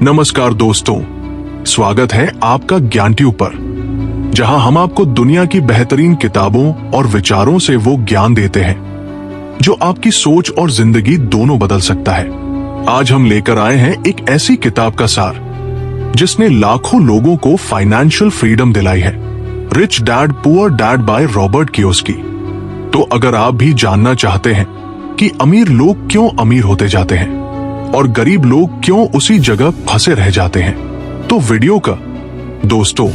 नमस्कार दोस्तों, स्वागत है आपका ज्ञान ट्यूब पर, जहां हम आपको दुनिया की बेहतरीन किताबों और विचारों से वो ज्ञान देते हैं जो आपकी सोच और जिंदगी दोनों बदल सकता है। आज हम लेकर आए हैं एक ऐसी किताब का सार जिसने लाखों लोगों को फाइनेंशियल फ्रीडम दिलाई है। Rich dad poor dad by Robert Kiyosaki. तो अगर आप भी जानना चाहते हैं कि अमीर लोग क्यों अमीर होते जाते हैं और गरीब लोग क्यों उसी जगह फंसे रह जाते हैं, तो वीडियो का दोस्तों,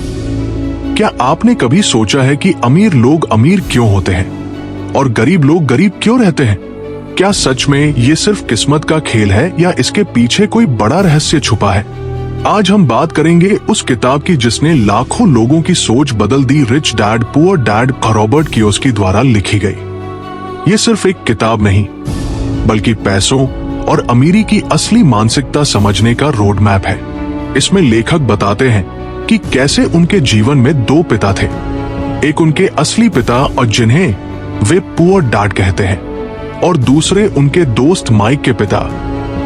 क्या आपने कभी सोचा है कि अमीर लोग अमीर क्यों होते हैं और गरीब लोग गरीब क्यों रहते हैं? क्या सच में ये सिर्फ किस्मत का खेल है या इसके पीछे कोई बड़ा रहस्य छुपा है? आज हम बात करेंगे उस किताब की जिसने लाखों लोगों की सोच बदल दी, rich dad poor dad Robert Kiyosaki द्वारा लिखी गई। ये सिर्फ एक किताब नहीं, बल्कि पैसों और अमीरी की असली मानसिकता समझने का रोड मैप है। इसमें लेखक बताते हैं कि कैसे उनके जीवन में दो पिता थे, एक उनके असली पिता और जिन्हें वे पुअर डैड कहते हैं, और दूसरे उनके दोस्त माइक के पिता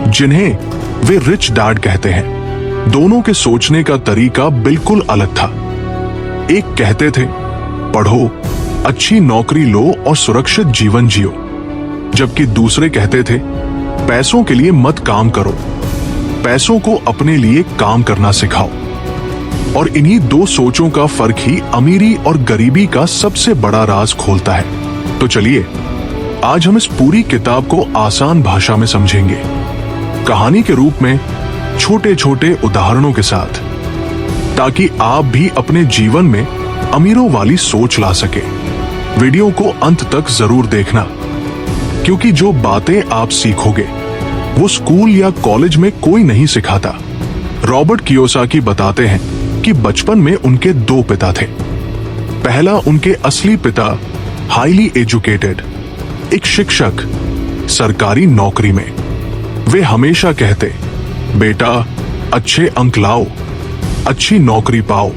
जिन्हें वे रिच डैड कहते हैं। दोनों के सोचने का तरीका बिल्कुल अलग था। एक कहते थे पढ़ो, अच्छी नौकरी लो और सुरक्षित जीवन जियो, जबकि दूसरे कहते थे पैसों के लिए मत काम करो, पैसों को अपने लिए काम करना सिखाओ। और इन्हीं दो सोचों का फर्क ही अमीरी और गरीबी का सबसे बड़ा राज खोलता है। तो चलिए आज हम इस पूरी किताब को आसान भाषा में समझेंगे, कहानी के रूप में, छोटे छोटे उदाहरणों के साथ, ताकि आप भी अपने जीवन में अमीरों वाली सोच ला सके। वीडियो को अंत तक जरूर देखना, क्योंकि जो बातें आप सीखोगे वो स्कूल या कॉलेज में कोई नहीं सिखाता। रॉबर्ट कियोसाकी बताते हैं कि बचपन में उनके दो पिता थे। पहला, उनके असली पिता हाईली एजुकेटेड, एक शिक्षक, सरकारी नौकरी में। वे हमेशा कहते, बेटा अच्छे अंक लाओ, अच्छी नौकरी पाओ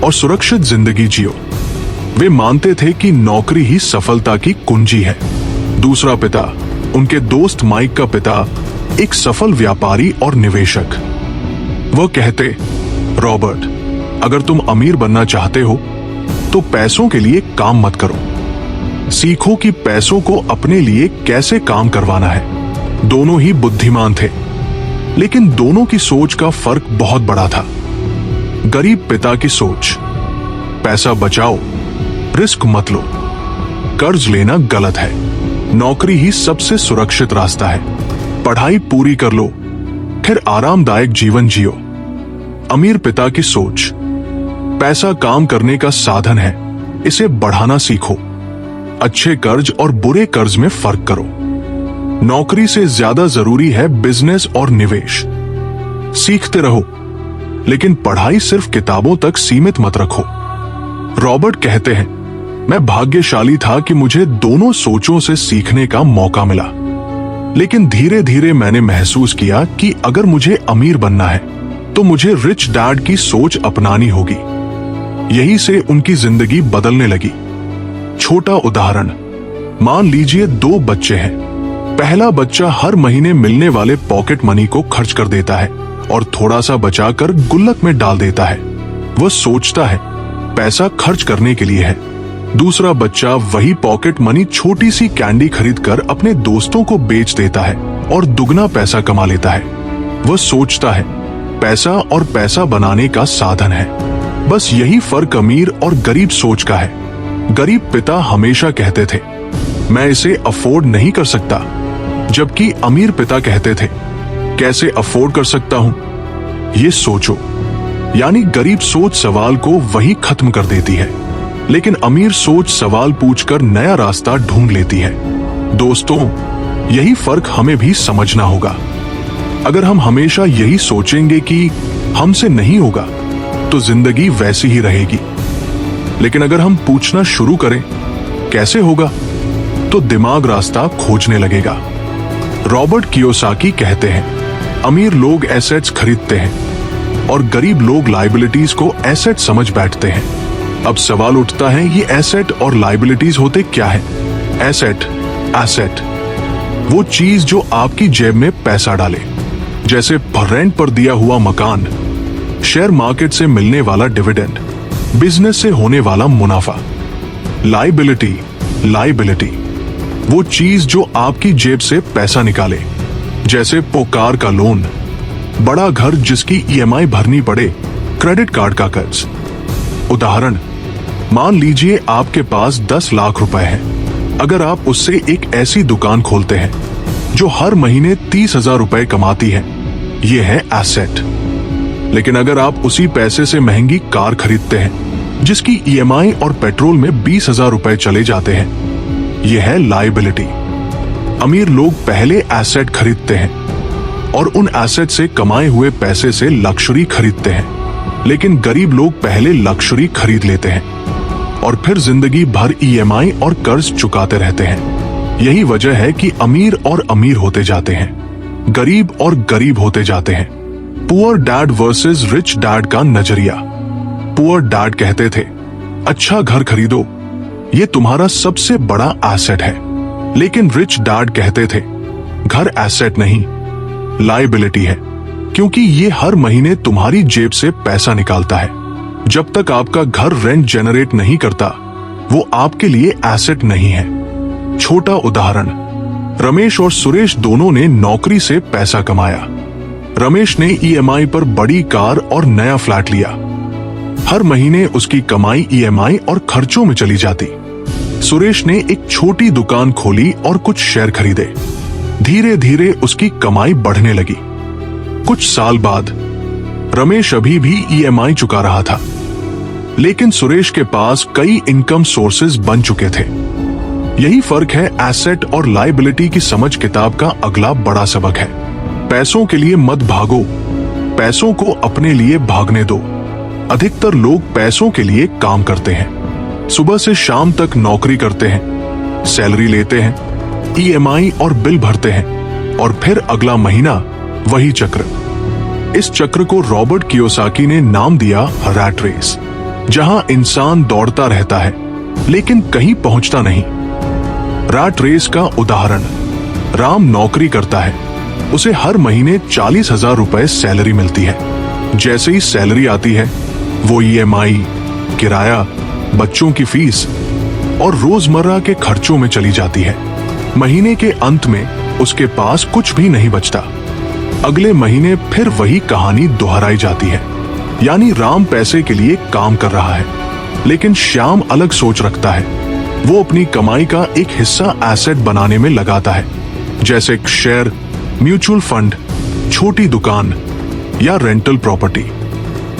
और सुरक्षित जिंदगी जियो। वे मानते थे कि नौकरी ही सफलता की कुंजी है। दूसरा पिता, उनके दोस्त माइक का पिता, एक सफल व्यापारी और निवेशक। वह कहते, रॉबर्ट, अगर तुम अमीर बनना चाहते हो तो पैसों के लिए काम मत करो, सीखो कि पैसों को अपने लिए कैसे काम करवाना है। दोनों ही बुद्धिमान थे, लेकिन दोनों की सोच का फर्क बहुत बड़ा था। गरीब पिता की सोच, पैसा बचाओ, रिस्क मत लो, कर्ज लेना गलत है, नौकरी ही सबसे सुरक्षित रास्ता है, पढ़ाई पूरी कर लो, फिर आरामदायक जीवन जियो। अमीर पिता की सोच, पैसा काम करने का साधन है, इसे बढ़ाना सीखो, अच्छे कर्ज और बुरे कर्ज में फर्क करो, नौकरी से ज्यादा जरूरी है बिजनेस और निवेश। सीखते रहो, लेकिन पढ़ाई सिर्फ किताबों तक सीमित मत रखो। रॉबर्ट कहते हैं, मैं भाग्यशाली था कि मुझे दोनों सोचों से सीखने का मौका मिला, लेकिन धीरे धीरे मैंने महसूस किया कि अगर मुझे अमीर बनना है तो मुझे रिच डैड की सोच अपनानी होगी। यही से उनकी जिंदगी बदलने लगी। छोटा उदाहरण, मान लीजिए दो बच्चे हैं। पहला बच्चा हर महीने मिलने वाले पॉकेट मनी को खर्च कर देता है और थोड़ा सा बचाकर गुल्लक में डाल देता है। वह सोचता है पैसा खर्च करने के लिए है। दूसरा बच्चा वही पॉकेट मनी छोटी सी कैंडी खरीदकर अपने दोस्तों को बेच देता है और दुगना पैसा कमा लेता है। वह सोचता है पैसा और पैसा बनाने का साधन है। बस यही फर्क अमीर और गरीब सोच का है। गरीब पिता हमेशा कहते थे मैं इसे अफोर्ड नहीं कर सकता, जबकि अमीर पिता कहते थे कैसे अफोर्ड कर सकता हूं। ये सोचो, यानी गरीब सोच सवाल को वही खत्म कर देती है, लेकिन अमीर सोच सवाल पूछकर नया रास्ता ढूंढ लेती है। दोस्तों, यही फर्क हमें भी समझना होगा। अगर हम हमेशा यही सोचेंगे कि हमसे नहीं होगा, तो जिंदगी वैसी ही रहेगी। लेकिन अगर हम पूछना शुरू करें कैसे होगा, तो दिमाग रास्ता खोजने लगेगा। रॉबर्ट कियोसाकी कहते हैं, अमीर लोग एसेट्स खरीदते हैं और गरीब लोग लायबिलिटीज को एसेट समझ बैठते हैं। अब सवाल उठता है, ये एसेट और लायबिलिटीज होते क्या है? एसेट, वो चीज जो आपकी जेब में पैसा डाले, जैसे रेंट पर दिया हुआ मकान, शेयर मार्केट से मिलने वाला डिविडेंड, बिजनेस से होने वाला मुनाफा। लायबिलिटी वो चीज जो आपकी जेब से पैसा निकाले, जैसे कार का लोन, बड़ा घर जिसकी ईएमआई भरनी पड़े, क्रेडिट कार्ड का कर्ज। उदाहरण, मान लीजिए आपके पास 10 लाख रुपए हैं। अगर आप उससे एक ऐसी दुकान खोलते हैं जो हर महीने 30,000 रुपए कमाती है, यह है एसेट। लेकिन अगर आप उसी पैसे से महंगी कार खरीदते हैं जिसकी ईएमआई और पेट्रोल में 20,000 रुपए चले जाते हैं, यह है लायबिलिटी। अमीर लोग पहले एसेट खरीदते हैं और उन एसेट से कमाए हुए पैसे से लक्जरी खरीदते हैं, लेकिन गरीब लोग पहले लक्जरी खरीद लेते हैं और फिर जिंदगी भर ईएमआई और कर्ज चुकाते रहते हैं। यही वजह है कि अमीर और अमीर होते जाते हैं, गरीब और गरीब होते जाते हैं। Poor dad versus rich dad का नजरिया। पुअर डैड कहते थे, अच्छा घर खरीदो, ये तुम्हारा सबसे बड़ा एसेट है। लेकिन रिच डैड कहते थे, घर एसेट नहीं, लायबिलिटी है, क्योंकि ये हर महीने तुम्हारी जेब से पैसा निकालता है। जब तक आपका घर रेंट जनरेट नहीं करता, वो आपके लिए एसेट नहीं है। छोटा उदाहरण, रमेश और सुरेश दोनों ने नौकरी से पैसा कमाया। रमेश ने ईएमआई पर बड़ी कार और नया फ्लैट लिया। हर महीने उसकी कमाई ईएमआई और खर्चों में चली जाती। सुरेश ने एक छोटी दुकान खोली और कुछ शेयर खरीदे। धीरे धीरे उसकी कमाई बढ़ने लगी। कुछ साल बाद रमेश अभी भी ईएमआई चुका रहा था, लेकिन सुरेश के पास कई इनकम सोर्सेज बन चुके थे। यही फर्क है एसेट और लायबिलिटी की समझ किताब का अगला बड़ा सबक है। पैसों के लिए मत भागो, पैसों को अपने लिए भागने दो। अधिकतर लोग पैसों के लिए काम करते हैं, सुबह से शाम तक नौकरी करते हैं, सैलरी लेते हैं, ईएमआई और बिल भरते हैं और फिर अगला महीना वही चक्र। इस चक्र को रॉबर्ट कियोसाकी ने नाम दिया रैट रेस, जहां इंसान दौड़ता रहता है लेकिन कहीं पहुंचता नहीं। रैट रेस का उदाहरण, राम नौकरी करता है, उसे हर महीने 40,000 रुपए सैलरी मिलती है। जैसे ही सैलरी आती है, वो ईएमआई, किराया, बच्चों की फीस और रोजमर्रा के खर्चों में चली जाती है। महीने के अंत में उसके पास कुछ भी नहीं बचता। अगले महीने फिर वही कहानी दोहराई जाती है। यानी राम पैसे के लिए काम कर रहा है, लेकिन श्याम अलग सोच रखता है। वो अपनी कमाई का एक हिस्सा एसेट बनाने में लगाता है, जैसे शेयर, म्यूचुअल फंड, छोटी दुकान या रेंटल प्रॉपर्टी।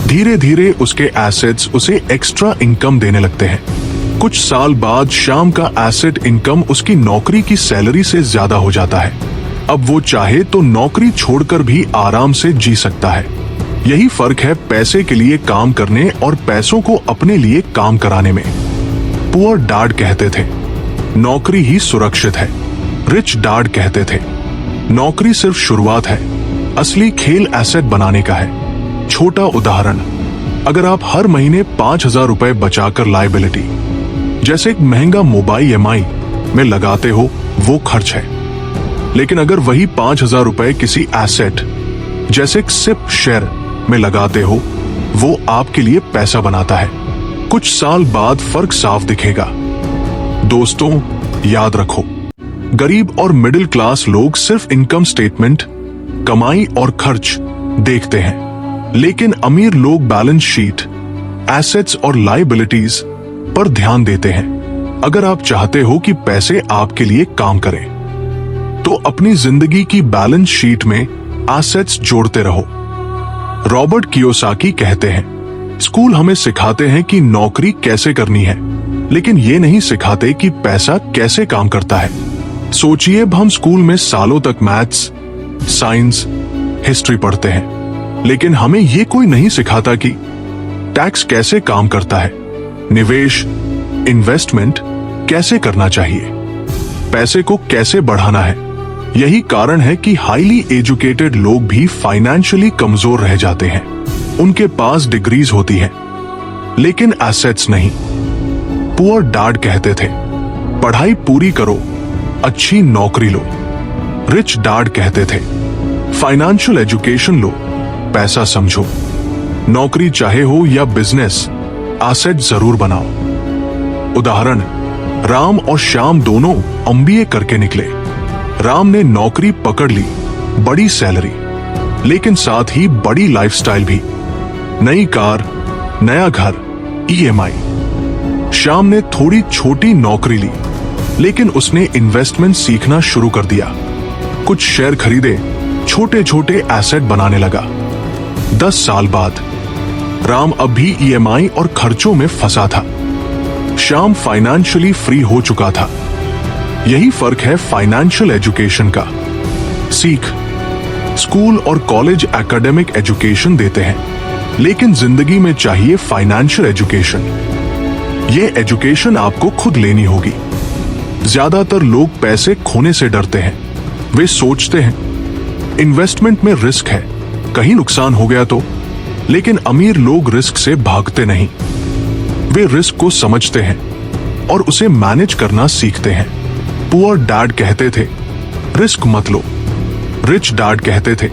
धीरे धीरे उसके एसेट्स उसे एक्स्ट्रा इनकम देने लगते हैं। कुछ साल बाद श्याम का एसेट इनकम उसकी नौकरी की सैलरी से ज्यादा हो जाता है। अब वो चाहे तो नौकरी छोड़कर भी आराम से जी सकता है। यही फर्क है पैसे के लिए काम करने और पैसों को अपने लिए काम कराने में। पुअर डैड कहते थे, नौकरी ही सुरक्षित है। रिच डैड कहते थे, नौकरी सिर्फ शुरुआत है, असली खेल एसेट बनाने का है। छोटा उदाहरण, अगर आप हर महीने 5,000 रुपए बचाकर लायबिलिटी, जैसे एक महंगा मोबाइल ईएमआई में लगाते हो, वो खर्च है। लेकिन अगर वही 5,000 रुपए किसी एसेट, जैसे एक सिप शेयर में लगाते हो, वो आपके लिए पैसा बनाता है। कुछ साल बाद फर्क साफ दिखेगा। दोस्तों, याद रखो, गरीब और मिडिल क्लास लोग सिर्फ इनकम स्टेटमेंट, कमाई और खर्च देखते हैं, लेकिन अमीर लोग बैलेंस शीट, एसेट्स और लायबिलिटीज पर ध्यान देते हैं। अगर आप चाहते हो कि पैसे आपके लिए काम करें, तो अपनी जिंदगी की बैलेंस शीट में एसेट्स जोड़ते रहो। रॉबर्ट कियोसाकी कहते हैं, स्कूल हमें सिखाते हैं कि नौकरी कैसे करनी है, लेकिन ये नहीं सिखाते कि पैसा कैसे काम करता है। सोचिए, हम स्कूल में सालों तक मैथ्स, साइंस, हिस्ट्री पढ़ते हैं, लेकिन हमें ये कोई नहीं सिखाता कि टैक्स कैसे काम करता है, निवेश, इन्वेस्टमेंट कैसे करना चाहिए, पैसे को कैसे बढ़ाना है। यही कारण है कि हाईली एजुकेटेड लोग भी फाइनेंशियली कमजोर रह जाते हैं। उनके पास डिग्रीज होती है, लेकिन एसेट्स नहीं। पुअर डैड कहते थे, पढ़ाई पूरी करो, अच्छी नौकरी लो। रिच डैड कहते थे, फाइनेंशियल एजुकेशन लो, पैसा समझो। नौकरी चाहे हो या बिजनेस, एसेट जरूर बनाओ। उदाहरण, राम और श्याम दोनों एमबीए करके निकले। राम ने नौकरी पकड़ ली, बड़ी सैलरी, लेकिन साथ ही बड़ी लाइफस्टाइल भी, नई कार, नया घर, ईएमआई। श्याम ने थोड़ी छोटी नौकरी ली, लेकिन उसने इन्वेस्टमेंट सीखना शुरू कर दिया। कुछ शेयर खरीदे, छोटे छोटे एसेट बनाने लगा। 10 साल बाद राम अब भी ईएमआई और खर्चों में फंसा था। श्याम फाइनेंशियली फ्री हो चुका था। यही फर्क है फाइनेंशियल एजुकेशन का। सीख, स्कूल और कॉलेज एकेडमिक एजुकेशन देते हैं, लेकिन जिंदगी में चाहिए फाइनेंशियल एजुकेशन। ये एजुकेशन आपको खुद लेनी होगी। ज्यादातर लोग पैसे खोने से डरते हैं। वे सोचते हैं इन्वेस्टमेंट में रिस्क है, कहीं नुकसान हो गया तो। लेकिन अमीर लोग रिस्क से भागते नहीं। वे रिस्क को समझते हैं और उसे मैनेज करना सीखते हैं। पुअर डैड कहते थे, रिस्क मत लो। रिच डैड कहते थे,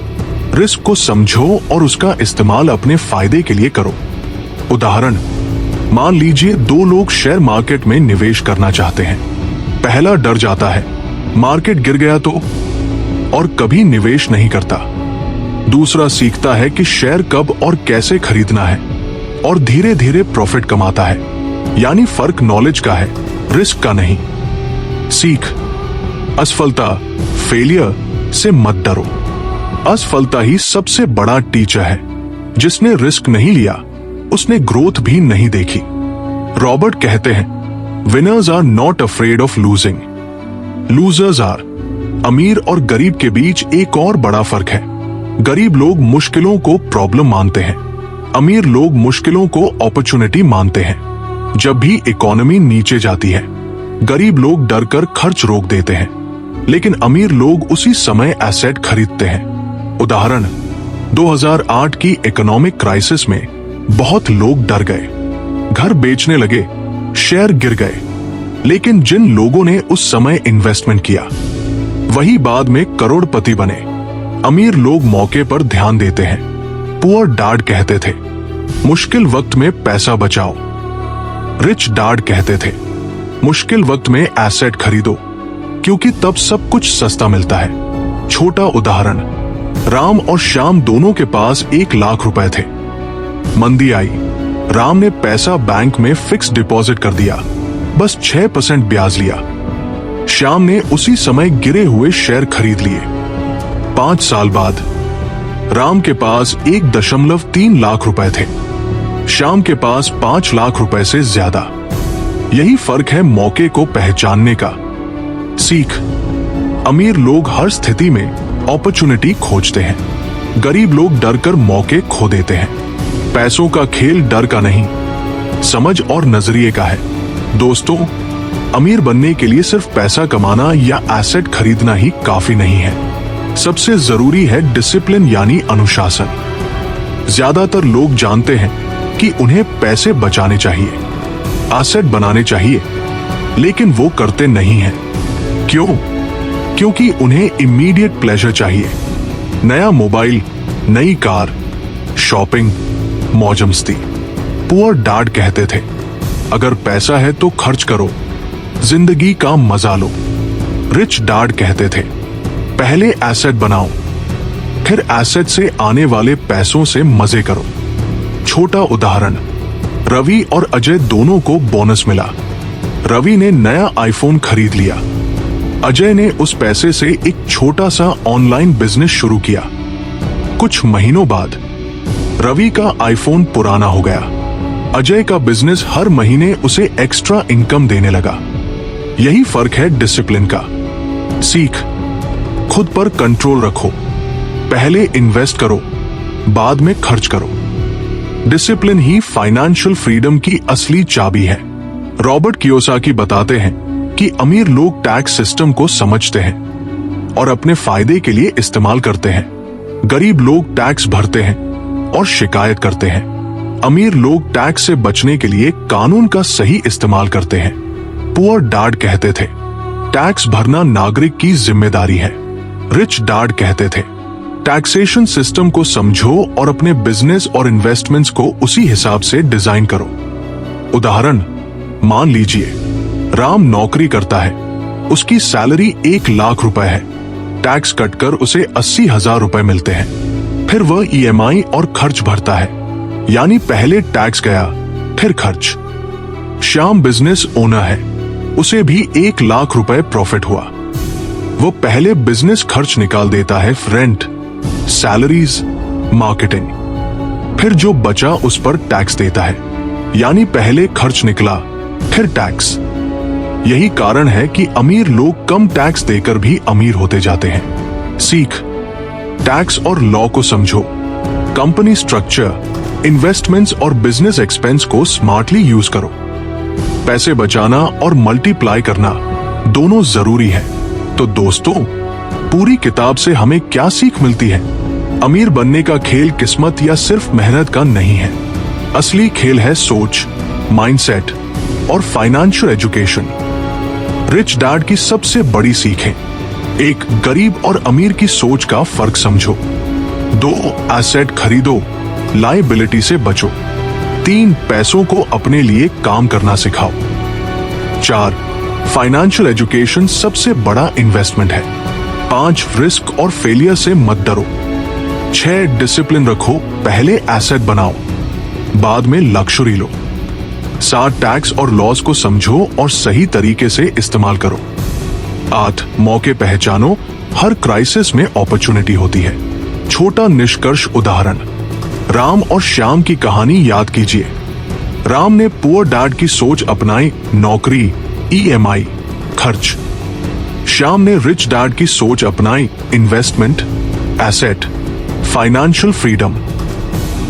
रिस्क को समझो और उसका इस्तेमाल अपने फायदे के लिए करो। उदाहरण, मान लीजिए 2 लोग शेयर मार्केट में निवेश करना चाहते हैं। पहला डर जाता है, मार्केट गिर गया तो, और कभी निवेश नहीं करता। दूसरा सीखता है कि शेयर कब और कैसे खरीदना है और धीरे धीरे प्रॉफिट कमाता है। यानी फर्क नॉलेज का है, रिस्क का नहीं। सीख, असफलता, फेलियर से मत डरो। असफलता ही सबसे बड़ा टीचर है। जिसने रिस्क नहीं लिया, उसने ग्रोथ भी नहीं देखी। रॉबर्ट कहते हैं, winners are not afraid of losing, losers are. अमीर और गरीब के बीच एक और बड़ा फर्क है। गरीब लोग मुश्किलों को प्रॉब्लम मानते हैं, अमीर लोग मुश्किलों को अपॉर्चुनिटी मानते हैं। जब भी इकोनॉमी नीचे जाती है, गरीब लोग डरकर खर्च रोक देते हैं, लेकिन अमीर लोग उसी समय एसेट खरीदते हैं। उदाहरण, 2008 की इकोनॉमिक क्राइसिस में बहुत लोग डर गए, घर बेचने लगे, शेयर गिर गए। लेकिन जिन लोगों ने उस समय इन्वेस्टमेंट किया, वही बाद में करोड़पति बने। अमीर लोग मौके पर ध्यान देते हैं। पुअर डैड कहते थे, मुश्किल वक्त में पैसा बचाओ। रिच डैड कहते थे, मुश्किल वक्त में एसेट खरीदो, क्योंकि तब सब कुछ सस्ता मिलता है। छोटा उदाहरण, राम और श्याम दोनों के पास 1 लाख रुपए थे। मंदी आई, राम ने पैसा बैंक में फिक्स डिपॉजिट कर दिया, बस 6% ब्याज लिया। श्याम ने उसी समय गिरे हुए शेयर खरीद लिए। 5 साल बाद राम के पास 1.3 लाख रुपए थे, श्याम के पास 5 लाख रुपए से ज्यादा। यही फर्क है मौके को पहचानने का। सीख, अमीर लोग हर स्थिति में अपॉर्चुनिटी खोजते हैं, गरीब लोग डरकर मौके खो देते हैं। पैसों का खेल डर का नहीं, समझ और नजरिए का है। दोस्तों, अमीर बनने के लिए सिर्फ पैसा कमाना या एसेट खरीदना ही काफी नहीं है। सबसे जरूरी है डिसिप्लिन यानी अनुशासन। ज्यादातर लोग जानते हैं कि उन्हें पैसे बचाने चाहिए, एसेट बनाने चाहिए, लेकिन वो करते नहीं हैं। क्यों? क्योंकि उन्हें इमीडिएट प्लेजर चाहिए। नया मोबाइल, नई कार, शॉपिंग, मौज मस्ती। पुअर डैड कहते थे, अगर पैसा है तो खर्च करो, जिंदगी का मजा लो। रिच डैड कहते थे, पहले एसेट बनाओ, फिर एसेट से आने वाले पैसों से मजे करो। छोटा उदाहरण, रवि और अजय दोनों को बोनस मिला। रवि ने नया आईफोन खरीद लिया, अजय ने उस पैसे से एक छोटा सा ऑनलाइन बिजनेस शुरू किया। कुछ महीनों बाद रवि का आईफोन पुराना हो गया, अजय का बिजनेस हर महीने उसे एक्स्ट्रा इनकम देने लगा। यही फर्क है डिसिप्लिन का। सीख, खुद पर कंट्रोल रखो, पहले इन्वेस्ट करो, बाद में खर्च करो। डिसिप्लिन ही फाइनेंशियल फ्रीडम की असली चाबी है। रॉबर्ट कियोसाकी बताते हैं कि अमीर लोग टैक्स सिस्टम को समझते हैं और अपने फायदे के लिए इस्तेमाल करते हैं। गरीब लोग टैक्स भरते हैं और शिकायत करते हैं। अमीर लोग टैक्स से बचने के लिए कानून का सही इस्तेमाल करते हैं। पुअर डैड कहते थे, टैक्स भरना नागरिक की जिम्मेदारी है। रिच डैड कहते थे, टैक्सेशन सिस्टम को समझो और अपने बिजनेस और इन्वेस्टमेंट्स को उसी हिसाब से डिजाइन करो। उदाहरण, मान लीजिए राम नौकरी करता है, उसकी सैलरी 1 लाख रुपए है, टैक्स कटकर उसे 80,000 रुपए मिलते हैं। फिर वह EMI और खर्च भरता है, यानी पहले टैक्स गया फिर खर्च। श्याम बिजनेस ओनर है, उसे भी 1 लाख रुपए प्रॉफिट हुआ। वो पहले बिजनेस खर्च निकाल देता है, रेंट, सैलरीज, मार्केटिंग। फिर जो बचा उस पर टैक्स देता है, यानी पहले खर्च निकला फिर टैक्स। यही कारण है कि अमीर लोग कम टैक्स देकर भी अमीर होते जाते हैं। सीख, टैक्स और लॉ को समझो। कंपनी स्ट्रक्चर, इन्वेस्टमेंट्स और बिजनेस एक्सपेंस को स्मार्टली यूज करो। पैसे बचाना और मल्टीप्लाई करना दोनों जरूरी है। तो दोस्तों, पूरी किताब से हमें क्या सीख मिलती है? अमीर बनने का खेल किस्मत या सिर्फ मेहनत का नहीं है। असली खेल है सोच, माइंडसेट और फाइनेंशियल एजुकेशन। रिच डैड की सबसे बड़ी सीख है, एक गरीब और अमीर की सोच का फर्क समझो। 2, एसेट खरीदो, लायबिलिटी से बचो। 3, पैसों को अपने लिए काम करना सिखाओ। 4, फाइनेंशियल एजुकेशन सबसे बड़ा इन्वेस्टमेंट है। 5, रिस्क और फेलियर से मत डरो। 6, डिसिप्लिन रखो, पहले एसेट बनाओ, बाद में लग्जरी लो। 7, टैक्स और लॉस को समझो और सही तरीके से इस्तेमाल करो। 8, मौके पहचानो, हर क्राइसिस में अपॉर्चुनिटी होती है। छोटा निष्कर्ष उदाहरण, राम और श्याम की कहानी याद कीजिए। राम ने पुअर डैड की सोच अपनाई, नौकरी, EMI, खर्च। श्याम ने रिच डैड की सोच अपनाई, इन्वेस्टमेंट, एसेट, फाइनेंशियल फ्रीडम।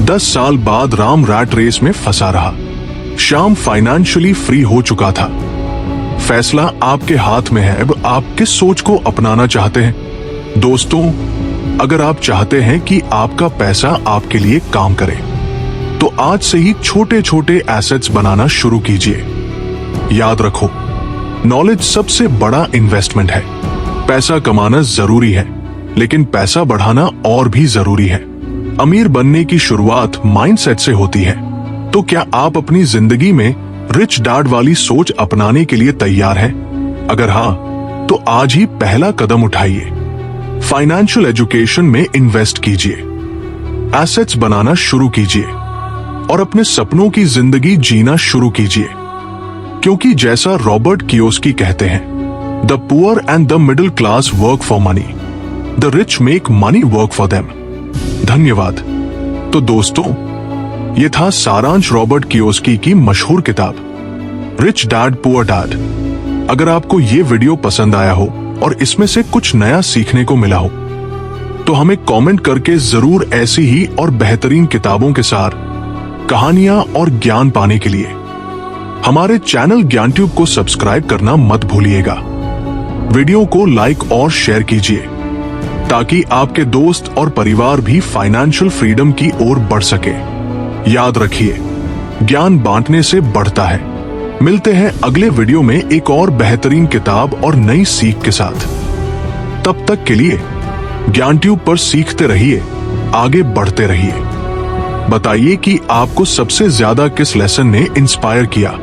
10 साल बाद राम रैट रेस में फंसा रहा, श्याम फाइनेंशियली फ्री हो चुका था। फैसला आपके हाथ में है, अब आप किस सोच को अपनाना चाहते हैं? दोस्तों, अगर आप चाहते हैं कि आपका पैसा आपके लिए काम करे, तो आज से ही छोटे छोटे एसेट्स बनाना शुरू कीजिए। याद रखो, नॉलेज सबसे बड़ा इन्वेस्टमेंट है। पैसा कमाना जरूरी है, लेकिन पैसा बढ़ाना और भी जरूरी है। अमीर बनने की शुरुआत माइंडसेट से होती है। तो क्या आप अपनी जिंदगी में रिच डैड वाली सोच अपनाने के लिए तैयार हैं? अगर हाँ, तो आज ही पहला कदम उठाइए। फाइनेंशियल एजुकेशन में इन्वेस्ट कीजिए, एसेट्स बनाना शुरू कीजिए और अपने सपनों की जिंदगी जीना शुरू कीजिए। क्योंकि जैसा रॉबर्ट कियोसाकी कहते हैं, the poor and the middle class work for money, the rich make money work for them. धन्यवाद। तो दोस्तों, ये था सारांश रॉबर्ट कियोसाकी की मशहूर किताब रिच डैड पुअर डैड। अगर आपको ये वीडियो पसंद आया हो और इसमें से कुछ नया सीखने को मिला हो, तो हमें कमेंट करके जरूर ऐसी ही और बेहतरीन किताबों के साथ कहानियां और ज्ञान पाने के लिए हमारे चैनल ज्ञानट्यूब को सब्सक्राइब करना मत भूलिएगा। वीडियो को लाइक और शेयर कीजिए ताकि आपके दोस्त और परिवार भी फाइनेंशियल फ्रीडम की ओर बढ़ सके। याद रखिए, ज्ञान बांटने से बढ़ता है। मिलते हैं अगले वीडियो में एक और बेहतरीन किताब और नई सीख के साथ। तब तक के लिए ज्ञानट्यूब पर सीखते रहिए, आगे बढ़ते रहिए। बताइए कि आपको सबसे ज्यादा किस लेसन ने इंस्पायर किया।